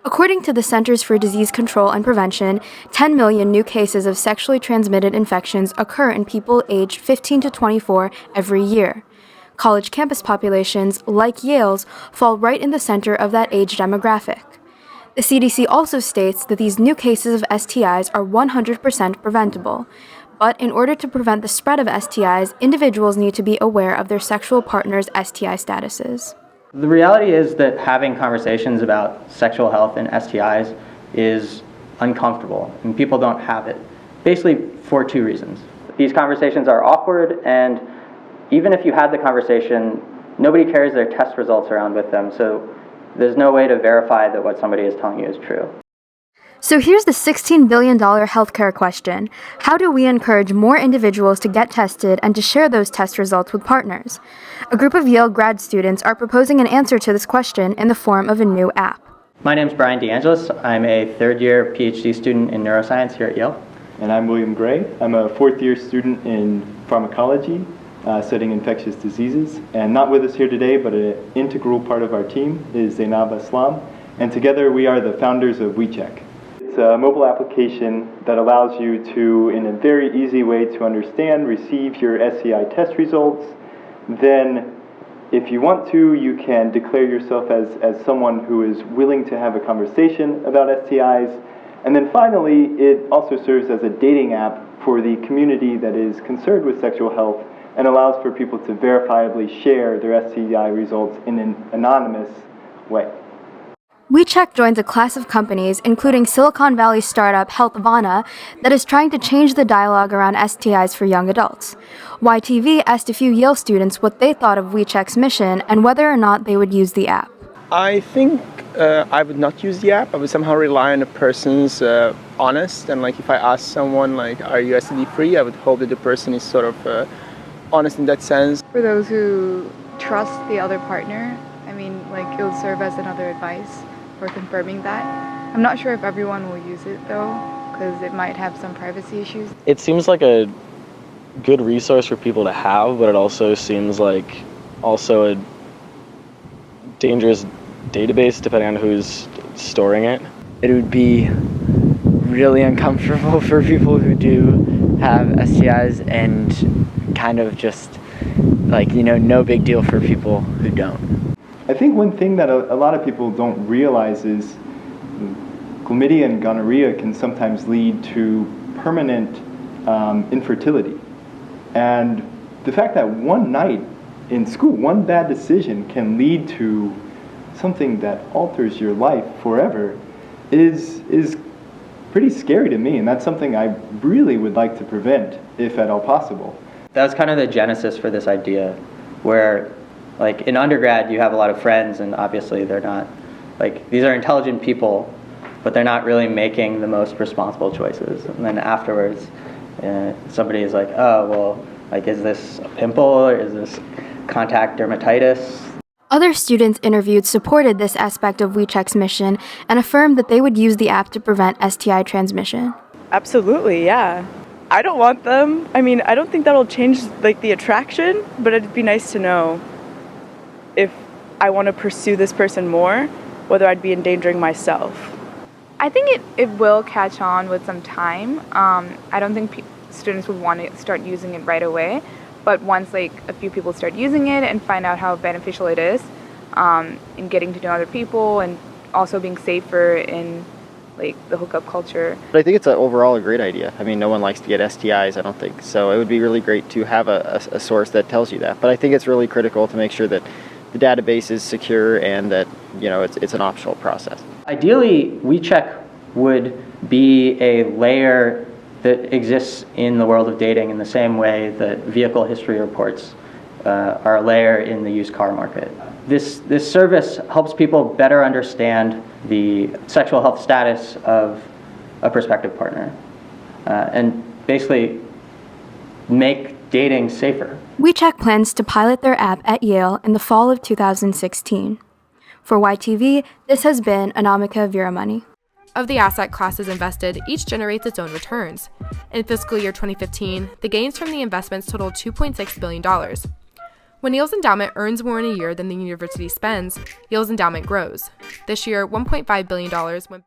According to the Centers for Disease Control and Prevention, 10 million new cases of sexually transmitted infections occur in people aged 15 to 24 every year. College campus populations, like Yale's, fall right in the center of that age demographic. The CDC also states that these new cases of STIs are 100% preventable. But in order to prevent the spread of STIs, individuals need to be aware of their sexual partner's STI statuses. The reality is that having conversations about sexual health and STIs is uncomfortable, and people don't have it, basically for two reasons. These conversations are awkward, and even if you had the conversation, nobody carries their test results around with them, so there's no way to verify that what somebody is telling you is true. So here's the $16 billion healthcare question. How do we encourage more individuals to get tested and to share those test results with partners? A group of Yale grad students are proposing an answer to this question in the form of a new app. My name is Brian DeAngelis. I'm a third-year PhD student in neuroscience here at Yale. And I'm William Gray. I'm a fourth-year student in pharmacology, studying infectious diseases. And not with us here today, but an integral part of our team is Zainab Aslam. And together we are the founders of WeCheck. It's a mobile application that allows you to, in a very easy way to understand, receive your SCI test results. Then, if you want to, you can declare yourself as someone who is willing to have a conversation about STIs. And then finally, it also serves as a dating app for the community that is concerned with sexual health and allows for people to verifiably share their STI results in an anonymous way. WeCheck joins a class of companies, including Silicon Valley startup Healthvana, that is trying to change the dialogue around STIs for young adults. YTV asked a few Yale students what they thought of WeCheck's mission and whether or not they would use the app. I think I would not use the app. I would somehow rely on a person's honest, and if I ask someone are you STD free, I would hope that the person is sort of honest in that sense. For those who trust the other partner, it will serve as another advice for confirming that. I'm not sure if everyone will use it though, because it might have some privacy issues. It seems like a good resource for people to have, but it also seems like a dangerous database depending on who's storing it. It would be really uncomfortable for people who do have STIs and kind of just no big deal for people who don't. I think one thing that a lot of people don't realize is chlamydia and gonorrhea can sometimes lead to permanent infertility. And the fact that one night in school, one bad decision can lead to something that alters your life forever is pretty scary to me, and that's something I really would like to prevent, if at all possible. That was kind of the genesis for this idea, where in undergrad you have a lot of friends, and obviously they're not, these are intelligent people, but they're not really making the most responsible choices. And then afterwards, somebody is like, oh, well, is this a pimple, or is this contact dermatitis? Other students interviewed supported this aspect of WeCheck's mission and affirmed that they would use the app to prevent STI transmission. Absolutely, yeah. I don't want them. I don't think that'll change the attraction, but it'd be nice to know if I want to pursue this person more, whether I'd be endangering myself. I think it will catch on with some time. I don't think students would want to start using it right away, but once a few people start using it and find out how beneficial it is in getting to know other people and also being safer in the hookup culture. But I think it's overall a great idea. No one likes to get STIs, I don't think. So it would be really great to have a source that tells you that. But I think it's really critical to make sure that the database is secure and that it's an optional process. Ideally, WeCheck would be a layer that exists in the world of dating in the same way that vehicle history reports are a layer in the used car market. This service helps people better understand the sexual health status of a prospective partner and basically make dating safer. WeCheck plans to pilot their app at Yale in the fall of 2016. For YTV, this has been Anamika Veeramani. Of the asset classes invested, each generates its own returns. In fiscal year 2015, the gains from the investments totaled $2.6 billion. When Yale's endowment earns more in a year than the university spends, Yale's endowment grows. This year, $1.5 billion went back.